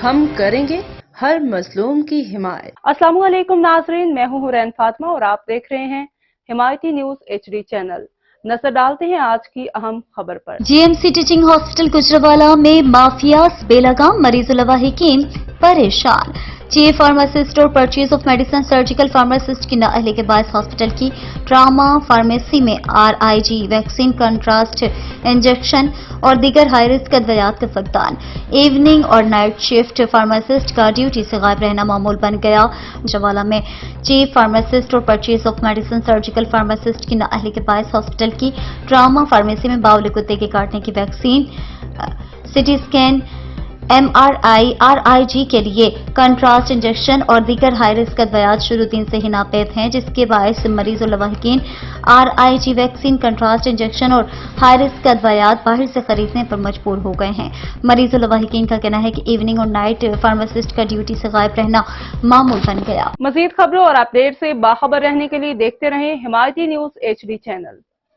ہم کریں گے ہر مظلوم کی حمایت۔ السلام علیکم ناظرین، میں ہوں حورین فاطمہ اور آپ دیکھ رہے ہیں حمایتی نیوز HD چینل۔ نظر ڈالتے ہیں آج کی اہم خبر پر۔ GMC ٹیچنگ ہاسپٹل گجرانوالہ میں مافیاز بے لگام، مریض اللاواحقین پریشان۔ چیف فارماسسٹ اور purchase of medicine surgical pharmacist کی نااہلی کے باعث ہاسپٹل کی ٹراما فارمیسی میں RIG ویکسین، کنٹراسٹ انجیکشن اور دیگر ہائی رسک ادویات کا فقدان۔ ایوننگ اور نائٹ شفٹ فارماسسٹ کا ڈیوٹی سے غائب رہنا معمول بن گیا۔ گجرانوالہ میں چیف فارماسسٹ اور purchase of medicine surgical pharmacist کی نااہلی کے باعث ہاسپٹل کی ٹراما فارمیسی میں باول کتے کے کاٹنے کی vaccine, CT scan, MRI، RIG کے لیے کنٹراسٹ انجیکشن اور دیگر ہائی رسک ادویات شروع دن سے ہی ناپید ہیں، جس کے باعث مریض اللاواحقین RIG ویکسین، کنٹراسٹ انجیکشن اور ہائی رسک ادویات باہر سے خریدنے پر مجبور ہو گئے ہیں۔ مریض اللاواحقین کا کہنا ہے کہ ایوننگ اور نائٹ فارماسسٹ کا ڈیوٹی سے غائب رہنا معمول بن گیا۔ مزید خبروں اور اپ ڈیٹ سے باخبر رہنے کے لیے دیکھتے رہیں حمایتی نیوز HD چینل۔